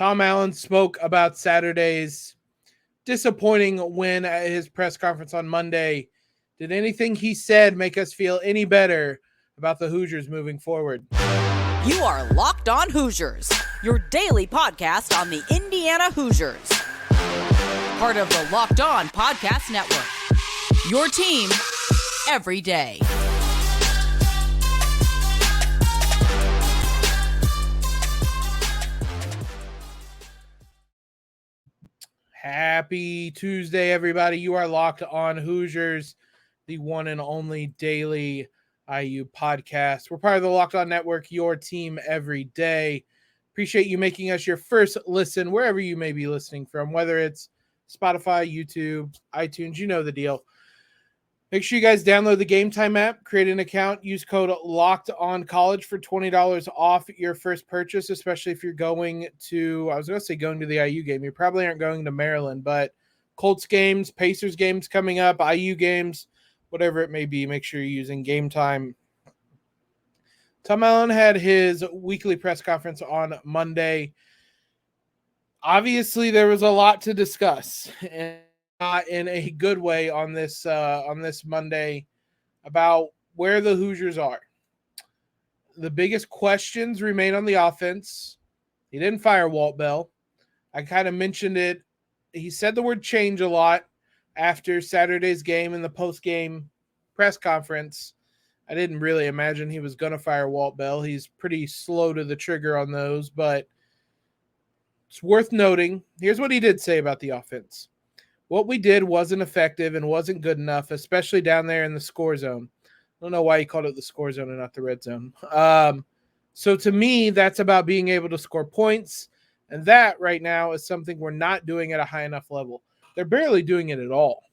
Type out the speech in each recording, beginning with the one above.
Tom Allen spoke about Saturday's disappointing win at his press conference on Monday. Did anything he said make us feel any better about the Hoosiers moving forward? You are Locked On Hoosiers, your daily podcast on the Indiana Hoosiers. Part of the Locked On Podcast Network, your team every day. Happy Tuesday, everybody. You are Locked On Hoosiers, the one and only daily IU podcast. We're part of the Locked On Network, your team every day. Appreciate you making us your first listen wherever you may be listening from, whether it's Spotify, YouTube, iTunes, you know the deal. Make sure you guys download the GameTime app, create an account, use code LOCKEDONCollege for $20 off your first purchase, especially if you're going to, going to the IU game. You probably aren't going to Maryland, but Colts games, Pacers games coming up, IU games, whatever it may be, make sure you're using GameTime. Tom Allen had his weekly press conference on Monday. Obviously, there was a lot to discuss, and not in a good way on this Monday about where the Hoosiers are. The biggest questions remain on the offense. He didn't fire Walt Bell. I kind of mentioned it. He said the word change a lot after Saturday's game and the post-game press conference. I didn't really imagine he was going to fire Walt Bell. He's pretty slow to the trigger on those, but it's worth noting. Here's what he did say about the offense. What we did wasn't effective and wasn't good enough, especially down there in the score zone. I don't know why he called it the score zone and not the red zone. So to me, that's about being able to score points, and that right now is something we're not doing at a high enough level. They're barely doing it at all,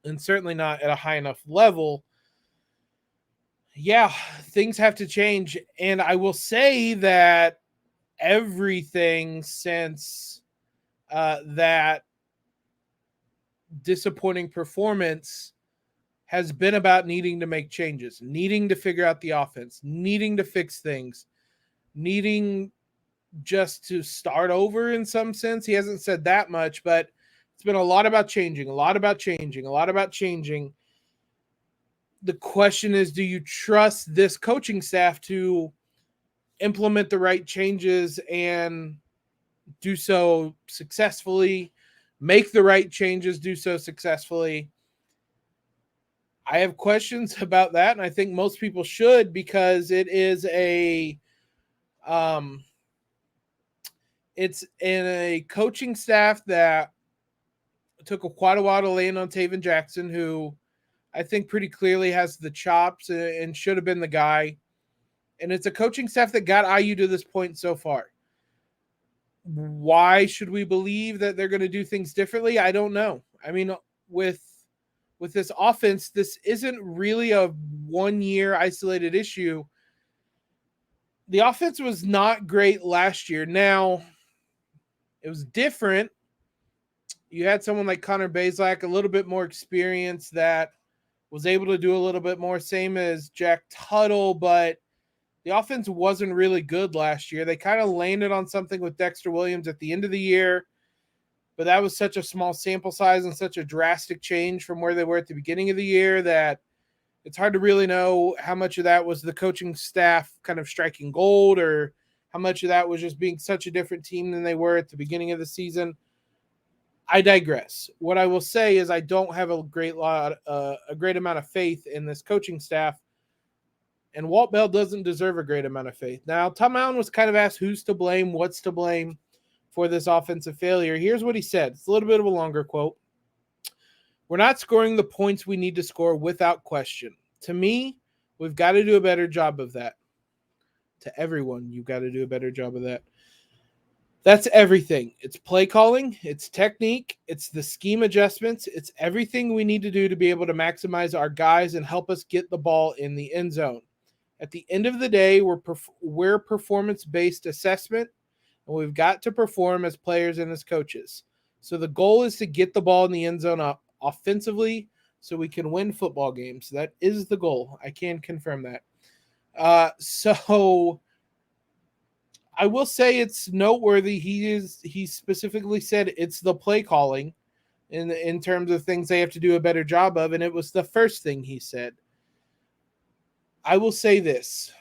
and certainly not at a high enough level. Yeah, things have to change, and I will say that everything since that disappointing performance has been about needing to make changes, needing to figure out the offense, needing to fix things, needing just to start over in some sense. He hasn't said that much, but it's been a lot about changing. The question is, do you trust this coaching staff to implement the right changes and do so successfully, make the right changes, do so successfully? I have questions about that, and I think most people should, because it is it's in a coaching staff that took quite a while to land on Tayven Jackson, who I think pretty clearly has the chops and should have been the guy. And it's a coaching staff that got IU to this point so far. Why should we believe that they're going to do things differently? I don't know. I mean, with this offense, this isn't really a one-year isolated issue. The offense was not great last year. Now, it was different. You had someone like Connor Bazelak, a little bit more experience, that was able to do a little bit more, same as Jack Tuttle, but the offense wasn't really good last year. They kind of landed on something with Dexter Williams at the end of the year, but that was such a small sample size and such a drastic change from where they were at the beginning of the year that it's hard to really know how much of that was the coaching staff kind of striking gold, or how much of that was just being such a different team than they were at the beginning of the season. I digress. What I will say is I don't have a great amount of faith in this coaching staff, and Walt Bell doesn't deserve a great amount of faith. Now, Tom Allen was kind of asked who's to blame, what's to blame for this offensive failure. Here's what he said. It's a little bit of a longer quote. We're not scoring the points we need to score without question. To me, we've got to do a better job of that. To everyone, you've got to do a better job of that. That's everything. It's play calling, it's technique, it's the scheme adjustments, it's everything we need to do to be able to maximize our guys and help us get the ball in the end zone. At the end of the day, we're performance-based assessment, and we've got to perform as players and as coaches. So the goal is to get the ball in the end zone offensively so we can win football games. That is the goal. I can confirm that. So I will say it's noteworthy. He specifically said it's the play calling in terms of things they have to do a better job of, and it was the first thing he said. I will say this.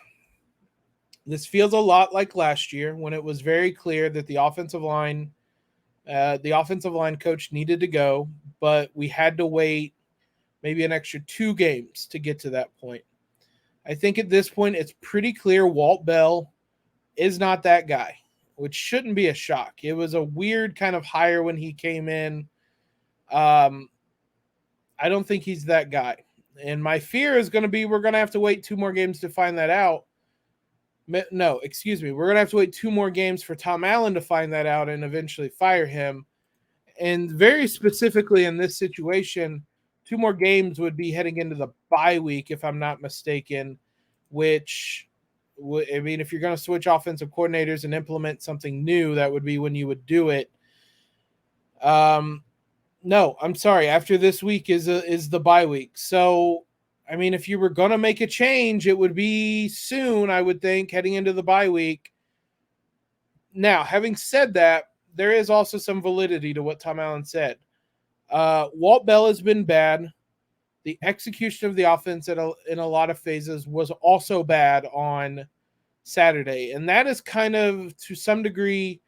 This feels a lot like last year when it was very clear that the offensive line coach needed to go, but we had to wait maybe an extra 2 games to get to that point. I think at this point it's pretty clear Walt Bell is not that guy, which shouldn't be a shock. It was a weird kind of hire when he came in. I don't think he's that guy. And my fear is going to be we're going to have to wait 2 more games to find that out. No, excuse me. We're going to have to wait 2 more games for Tom Allen to find that out and eventually fire him. And very specifically in this situation, 2 more games would be heading into the bye week, if I'm not mistaken, which, I mean, if you're going to switch offensive coordinators and implement something new, that would be when you would do it. No, I'm sorry. After this week is the bye week. So, I mean, if you were going to make a change, it would be soon, I would think, heading into the bye week. Now, having said that, there is also some validity to what Tom Allen said. Walt Bell has been bad. The execution of the offense in a lot of phases was also bad on Saturday. And that is kind of, to some degree,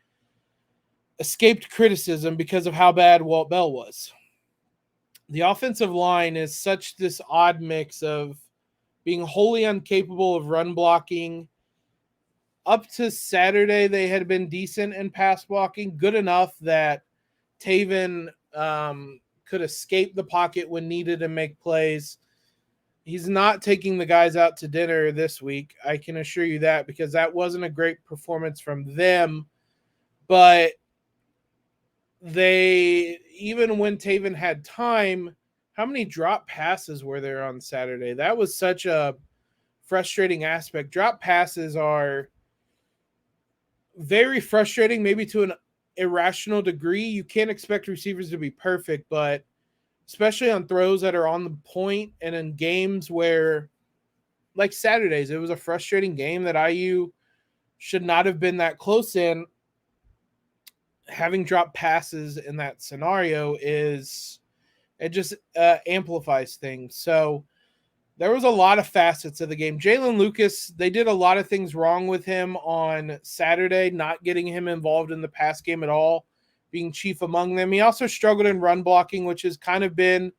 escaped criticism because of how bad Walt Bell was. The offensive line is such this odd mix of being wholly incapable of run blocking. Up to Saturday, they had been decent in pass blocking, good enough that Tayven could escape the pocket when needed and make plays. He's not taking the guys out to dinner this week, I can assure you that, because that wasn't a great performance from them. But they, even when Tayven had time, how many drop passes were there on Saturday? That was such a frustrating aspect. Drop passes are very frustrating, maybe to an irrational degree. You can't expect receivers to be perfect, but especially on throws that are on the point and in games where, like Saturdays, it was a frustrating game that IU should not have been that close in. Having dropped passes in that scenario it just amplifies things. So there was a lot of facets of the game. Jaylin Lucas, they did a lot of things wrong with him on Saturday, not getting him involved in the pass game at all, being chief among them. He also struggled in run blocking, which has kind of been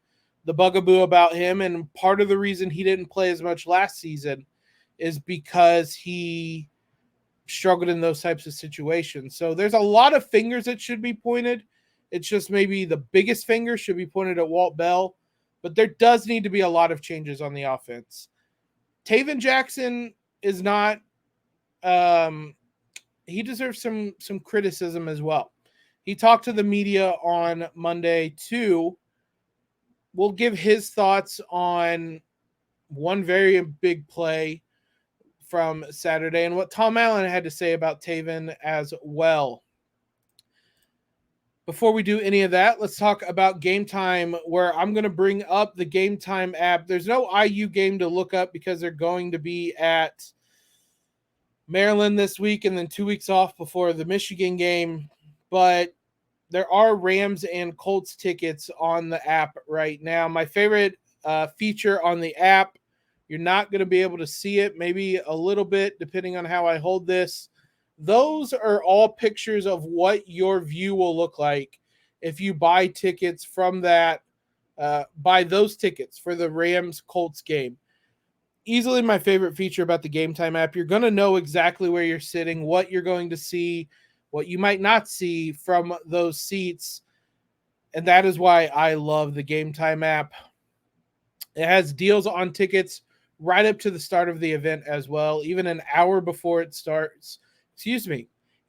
the bugaboo about him. And part of the reason he didn't play as much last season is because he struggled in those types of situations. So there's a lot of fingers that should be pointed. It's just maybe the biggest finger should be pointed at Walt Bell. But there does need to be a lot of changes on the offense. Tayven Jackson is not he deserves some criticism as well. He talked to the media on Monday too. We'll give his thoughts on one very big play from Saturday and what Tom Allen had to say about Tayven as well. Before we do any of that, let's talk about GameTime, where I'm going to bring up the GameTime app. There's no IU game to look up because they're going to be at Maryland this week and then 2 weeks off before the Michigan game. But there are Rams and Colts tickets on the app right now. My favorite feature on the app, you're not going to be able to see it, maybe a little bit depending on how I hold this. Those are all pictures of what your view will look like if you buy tickets from that, buy those tickets for the Rams-Colts game. Easily my favorite feature about the GameTime app. You're going to know exactly where you're sitting, what you're going to see, what you might not see from those seats. And that is why I love the GameTime app. It has deals on tickets right up to the start of the event as well, even an hour before it starts.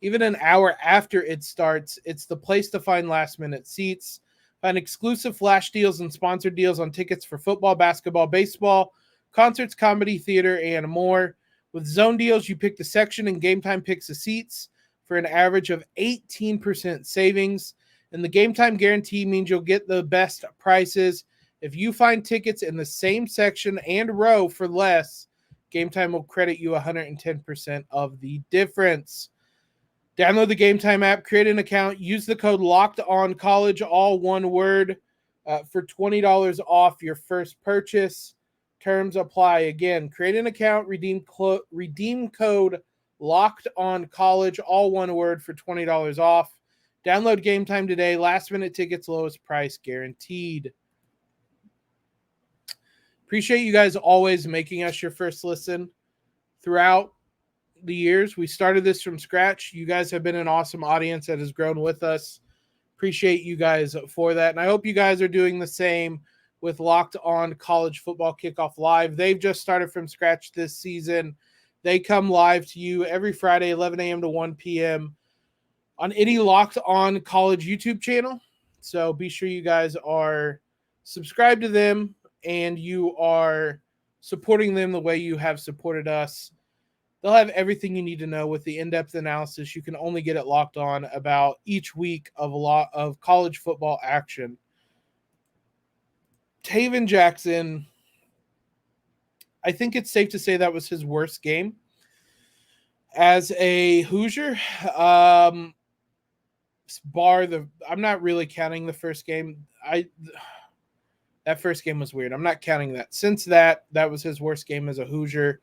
Even an hour after it starts. It's the place to find last-minute seats. Find exclusive flash deals and sponsored deals on tickets for football, basketball, baseball, concerts, comedy, theater, and more. With zone deals, you pick the section and GameTime picks the seats for an average of 18% savings. And the GameTime guarantee means you'll get the best prices. If you find tickets in the same section and row for less, GameTime will credit you 110% of the difference. Download the GameTime app, create an account, use the code LOCKEDONCollege, all one word, for $20 off your first purchase. Terms apply. Again, create an account, redeem code LOCKEDONCollege, all one word, for $20 off. Download GameTime today. Last minute tickets, lowest price guaranteed. Appreciate you guys always making us your first listen throughout the years. We started this from scratch. You guys have been an awesome audience that has grown with us. Appreciate you guys for that. And I hope you guys are doing the same with Locked On College Football Kickoff Live. They've just started from scratch this season. They come live to you every Friday, 11 a.m. to 1 p.m. on any Locked On College YouTube channel. So be sure you guys are subscribed to them and you are supporting them the way you have supported us. They'll have everything you need to know with the in-depth analysis you can only get at Locked On about each week of a lot of college football action. Tayven Jackson, I think it's safe to say that was his worst game as a Hoosier. I'm not really counting the first game. That first game was weird. I'm not counting that. Since that was his worst game as a Hoosier.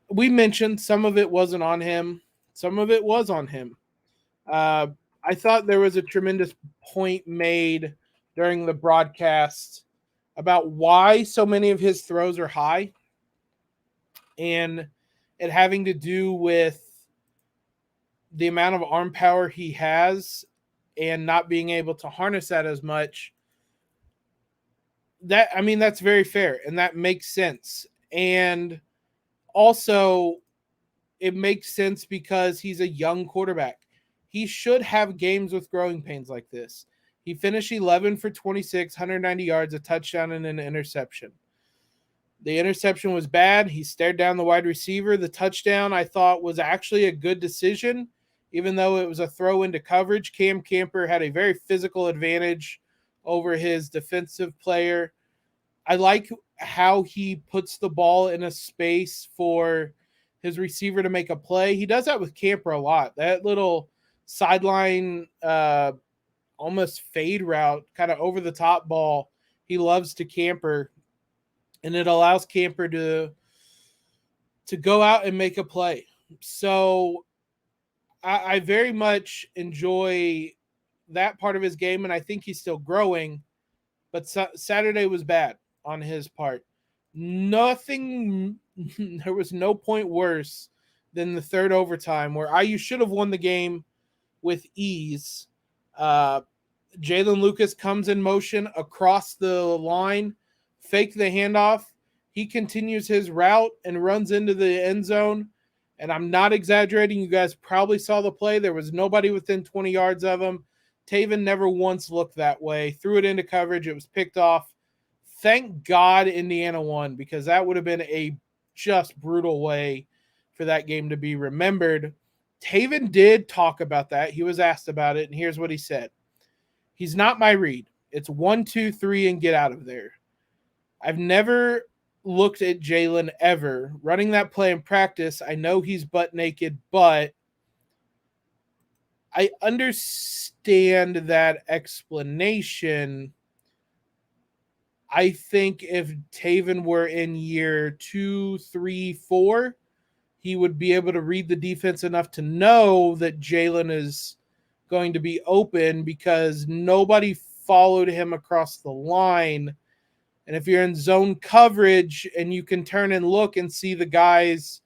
We mentioned some of it wasn't on him. Some of it was on him. I thought there was a tremendous point made during the broadcast about why so many of his throws are high, and it having to do with the amount of arm power he has and not being able to harness that as much. That's very fair, and that makes sense. And also, it makes sense because he's a young quarterback. He should have games with growing pains like this. He finished 11 for 26, 190 yards, a touchdown, and an interception. The interception was bad. He stared down the wide receiver. The touchdown, I thought, was actually a good decision, even though it was a throw into coverage. Cam Camper had a very physical advantage over his defensive player. I like how he puts the ball in a space for his receiver to make a play. He does that with Camper a lot. That little sideline almost fade route, kind of over the top ball, he loves to Camper, and it allows Camper to go out and make a play. So I very much enjoy that part of his game, and I think he's still growing, but Saturday was bad on his part. There was no point worse than the third overtime where IU should have won the game with ease. Jaylin Lucas comes in motion across the line, fake the handoff. He continues his route and runs into the end zone. And I'm not exaggerating. You guys probably saw the play. There was nobody within 20 yards of him. Tayven never once looked that way. Threw it into coverage. It was picked off. Thank God Indiana won, because that would have been a just brutal way for that game to be remembered. Tayven did talk about that. He was asked about it, and here's what he said. He's not my read. It's 1, 2, 3, and get out of there. I've never looked at Jaylin ever. Running that play in practice, I know he's butt naked, but I understand that explanation. I think if Tayven were in year 2, 3, 4, he would be able to read the defense enough to know that Jaylin is going to be open, because nobody followed him across the line. And if you're in zone coverage and you can turn and look and see the guys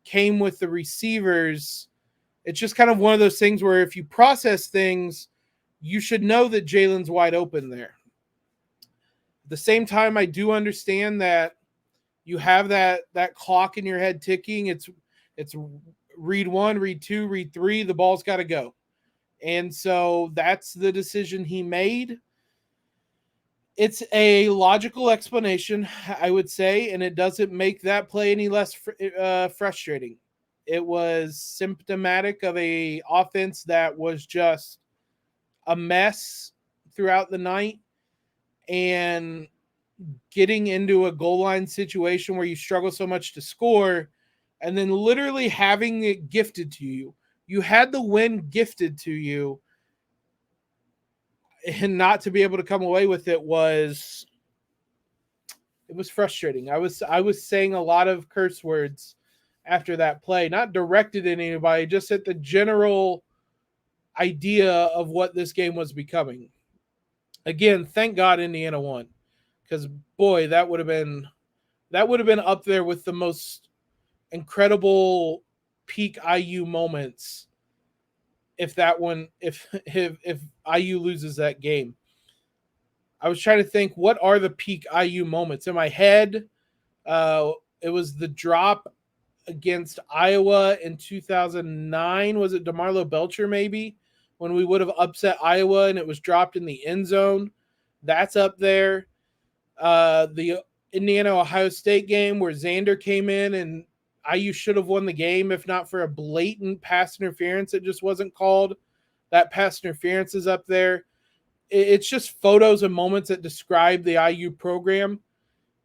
came with the receivers, it's just kind of one of those things where if you process things, you should know that Jaylin's wide open there. At the same time, I do understand that you have that clock in your head ticking. It's read 1, read 2, read 3. The ball's got to go. And so that's the decision he made. It's a logical explanation, I would say, and it doesn't make that play any less frustrating. It was symptomatic of a offense that was just a mess throughout the night, and getting into a goal line situation where you struggle so much to score and then literally having it gifted to you. You had the win gifted to you, and not to be able to come away with it was frustrating. I was saying a lot of curse words after that play, not directed at anybody, just at the general idea of what this game was becoming. Again, thank God Indiana won, because boy, that would have been up there with the most incredible peak IU moments if IU loses that game. I was trying to think, what are the peak IU moments? In my head, it was the drop against Iowa in 2009. Was it DeMarlo Belcher maybe? When we would have upset Iowa and it was dropped in the end zone. That's up there. The Indiana-Ohio State game where Xander came in and IU should have won the game if not for a blatant pass interference that just wasn't called. That pass interference is up there. It's just photos and moments that describe the IU program.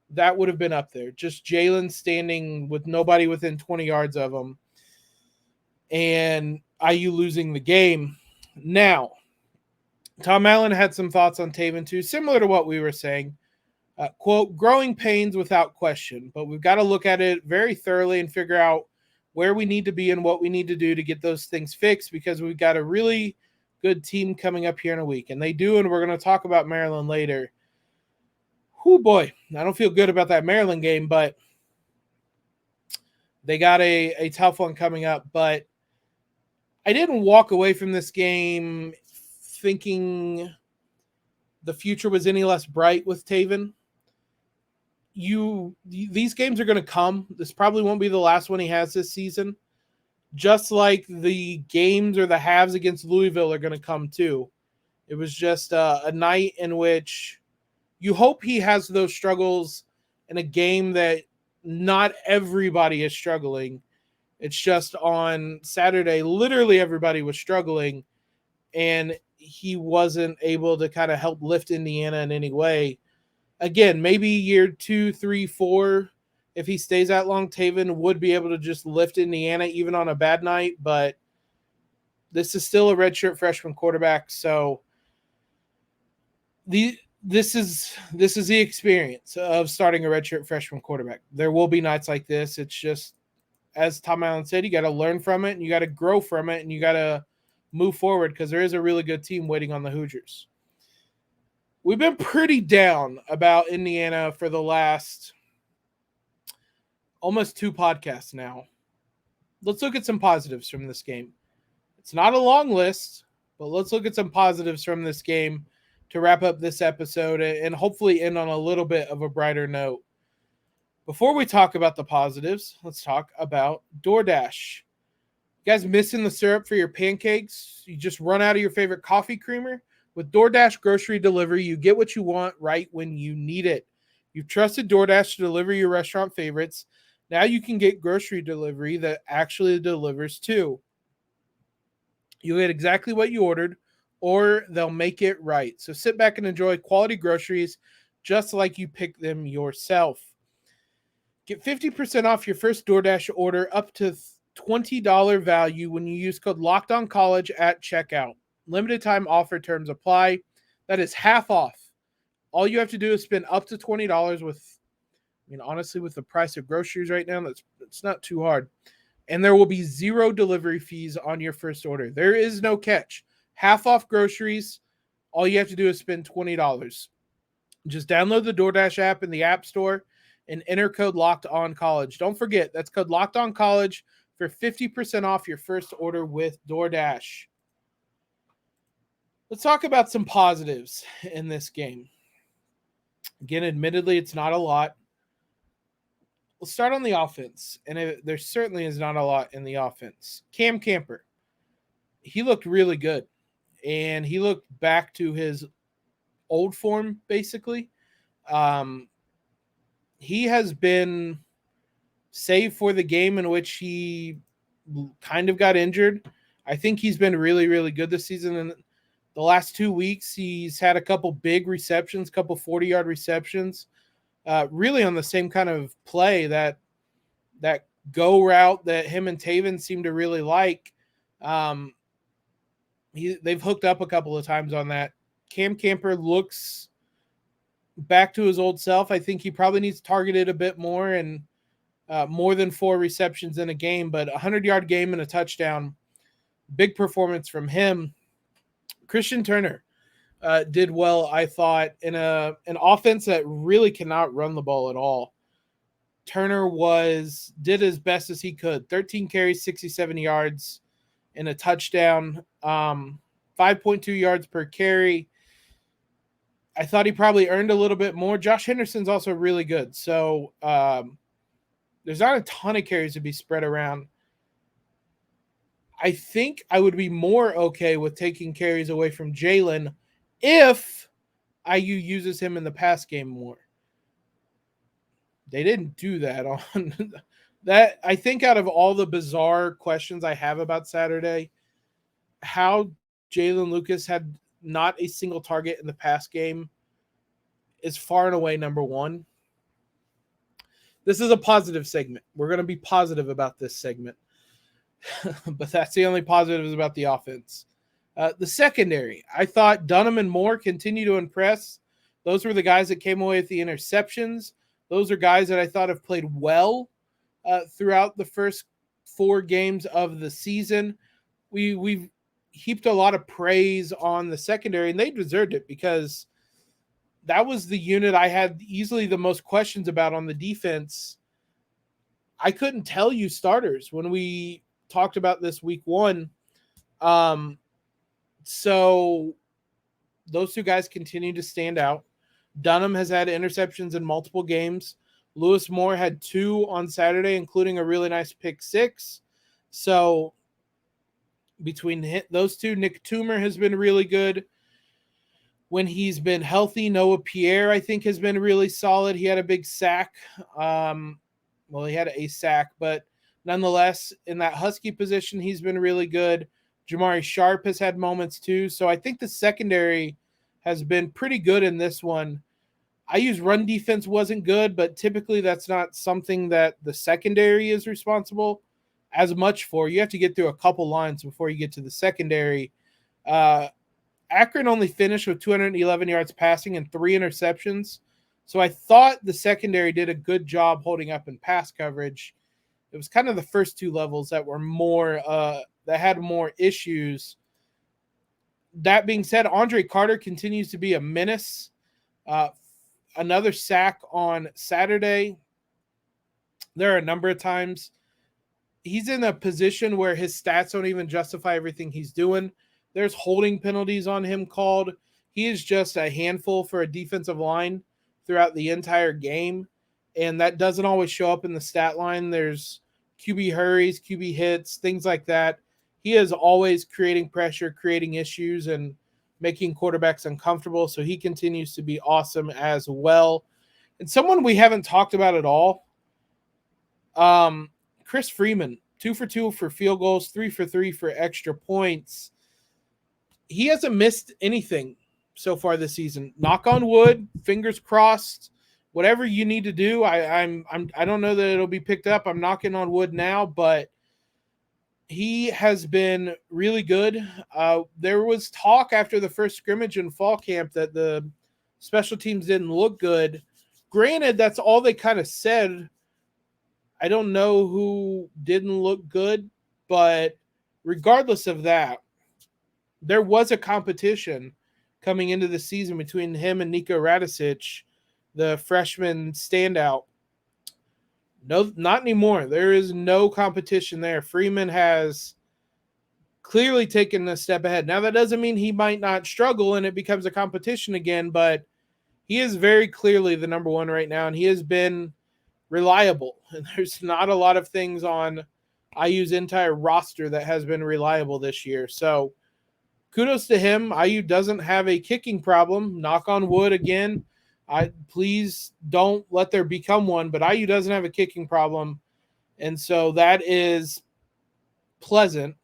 That would have been up there. Just Jaylin standing with nobody within 20 yards of him and IU losing the game. Now, Tom Allen had some thoughts on Tayven too, similar to what we were saying. Quote, growing pains without question, but we've got to look at it very thoroughly and figure out where we need to be and what we need to do to get those things fixed, because we've got a really good team coming up here in a week. And they do, and we're going to talk about Maryland later. Oh boy, I don't feel good about that Maryland game, but they got a tough one coming up. But I didn't walk away from this game thinking the future was any less bright with Tayven. These games are going to come. This probably won't be the last one he has this season. Just like the games or the halves against Louisville are going to come too. It was just a night in which you hope he has those struggles in a game that not everybody is struggling. It's just on Saturday, literally everybody was struggling, and he wasn't able to kind of help lift Indiana in any way. Again, maybe year 2, 3, 4, if he stays that long, Tayven would be able to just lift Indiana even on a bad night, but this is still a redshirt freshman quarterback, so this is the experience of starting a redshirt freshman quarterback. There will be nights like this. It's just, as Tom Allen said, you got to learn from it and you got to grow from it and you got to move forward, because there is a really good team waiting on the Hoosiers. We've been pretty down about Indiana for the last almost 2 podcasts now. Let's look at some positives from this game. It's not a long list, but let's look at some positives from this game to wrap up this episode and hopefully end on a little bit of a brighter note. Before we talk about the positives, let's talk about DoorDash. You guys missing the syrup for your pancakes? You just run out of your favorite coffee creamer? With DoorDash grocery delivery, you get what you want right when you need it. You've trusted DoorDash to deliver your restaurant favorites. Now you can get grocery delivery that actually delivers too. You'll get exactly what you ordered, or they'll make it right. So sit back and enjoy quality groceries just like you pick them yourself. Get 50% off your first DoorDash order up to $20 value when you use code LOCKEDONCollege at checkout. Limited time offer, terms apply. That is half off. All you have to do is spend up to $20 with, honestly, with the price of groceries right now, that's not too hard. And there will be 0 delivery fees on your first order. There is no catch. Half off groceries. All you have to do is spend $20. Just download the DoorDash app in the App Store and enter code LOCKEDONCollege. Don't forget, that's code LOCKEDONCollege for 50% off your first order with DoorDash. Let's talk about some positives in this game. Again, admittedly, it's not a lot. We'll start on the offense, and there certainly is not a lot in the offense. Cam Camper, he looked really good, and he looked back to his old form, basically. He has been, save for the game in which he kind of got injured, I think he's been really, really good this season. And the last 2 weeks, he's had a couple big receptions, couple 40-yard receptions, really on the same kind of play, that go route that him and Tayven seem to really like. They've hooked up a couple of times on that. Cam Camper looks back to his old self. I think he probably needs targeted a bit more and more than 4 receptions in a game, but a 100-yard game and a touchdown. Big performance from him. Christian Turner did well, I thought, in an offense that really cannot run the ball at all. Turner did as best as he could. 13 carries, 67 yards, and a touchdown. 5.2 yards per carry. I thought he probably earned a little bit more. Josh Henderson's also really good. So there's not a ton of carries to be spread around. I think I would be more okay with taking carries away from Jaylin if IU uses him in the pass game more. They didn't do that on that. I think out of all the bizarre questions I have about Saturday, how Jaylin Lucas had not a single target in the pass game is far and away number one. This is a positive segment. We're going to be positive about this segment. But that's the only positives about the offense. The secondary, I thought Dunham and Moore continue to impress. Those were the guys that came away with the interceptions. Those are guys that I thought have played well throughout the first 4 games of the season. We've heaped a lot of praise on the secondary, and they deserved it because that was the unit I had easily the most questions about on the defense. I couldn't tell you starters when we talked about this week 1. So those 2 guys continue to stand out. Dunham has had interceptions in multiple games. Lewis Moore had 2 on Saturday, including a really nice pick 6. So between those 2, Nick Toomer has been really good. When he's been healthy, Noah Pierre, I think, has been really solid. He had a big sack. He had a sack, but nonetheless, in that Husky position, he's been really good. Jamari Sharp has had moments too. So I think the secondary has been pretty good in this one. IU's run defense wasn't good, but typically that's not something that the secondary is responsible as much for. You have to get through a couple lines before you get to the secondary. Akron only finished with 211 yards passing and 3 interceptions. So I thought the secondary did a good job holding up in pass coverage. It was kind of the first 2 levels that were more that had more issues. That being said, Andre Carter continues to be a menace. Another sack on Saturday. There are a number of times he's in a position where his stats don't even justify everything he's doing. There's holding penalties on him called. He is just a handful for a defensive line throughout the entire game, and that doesn't always show up in the stat line. There's QB hurries, QB hits, things like that. He is always creating pressure, creating issues, and making quarterbacks uncomfortable, so he continues to be awesome as well. And someone we haven't talked about at all, Chris Freeman, 2 for 2 for field goals, 3 for 3 for extra points. He hasn't missed anything so far this season. Knock on wood, fingers crossed. Whatever you need to do, I don't know that it'll be picked up. I'm knocking on wood now, but he has been really good. There was talk after the first scrimmage in fall camp that the special teams didn't look good. Granted, that's all they kind of said. I don't know who didn't look good, but regardless of that, there was a competition coming into the season between him and Nico Radicic, the freshman standout. No, not anymore. There is no competition there. Freeman has clearly taken a step ahead. Now, that doesn't mean he might not struggle and it becomes a competition again, but he is very clearly the number 1 right now, and he has been reliable. And there's not a lot of things on IU's entire roster that has been reliable this year. So kudos to him. IU doesn't have a kicking problem. Knock on wood again. Please don't let there become one, but IU doesn't have a kicking problem, and so that is pleasant.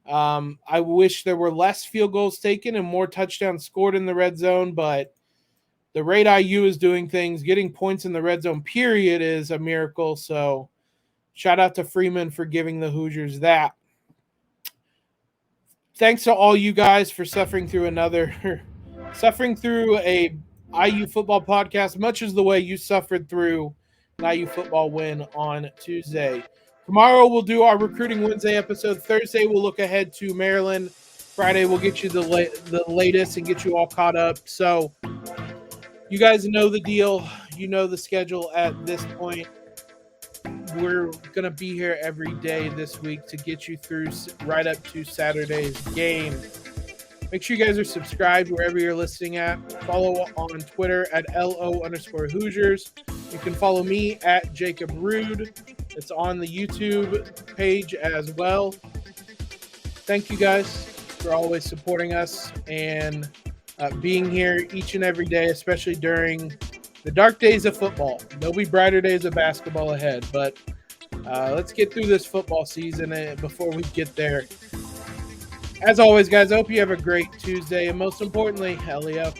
I wish there were less field goals taken and more touchdowns scored in the red zone, but the rate IU is doing things, getting points in the red zone, period, is a miracle. So shout out to Freeman for giving the Hoosiers that. thanks to all you guys for suffering through a IU football podcast, much as the way you suffered through an IU football win on Tuesday. Tomorrow we'll do our Recruiting Wednesday episode. Thursday we'll look ahead to Maryland. Friday we'll get you the latest and get you all caught up. So you guys know the deal. You know the schedule at this point. We're going to be here every day this week to get you through right up to Saturday's game. Make sure you guys are subscribed wherever you're listening at. Follow on Twitter at LO_Hoosiers. You can follow me at Jacob Rude. It's on the YouTube page as well. Thank you guys for always supporting us and being here each and every day, especially during the dark days of football. There'll be brighter days of basketball ahead, but let's get through this football season before we get there. As always, guys, I hope you have a great Tuesday, and most importantly, hell yeah.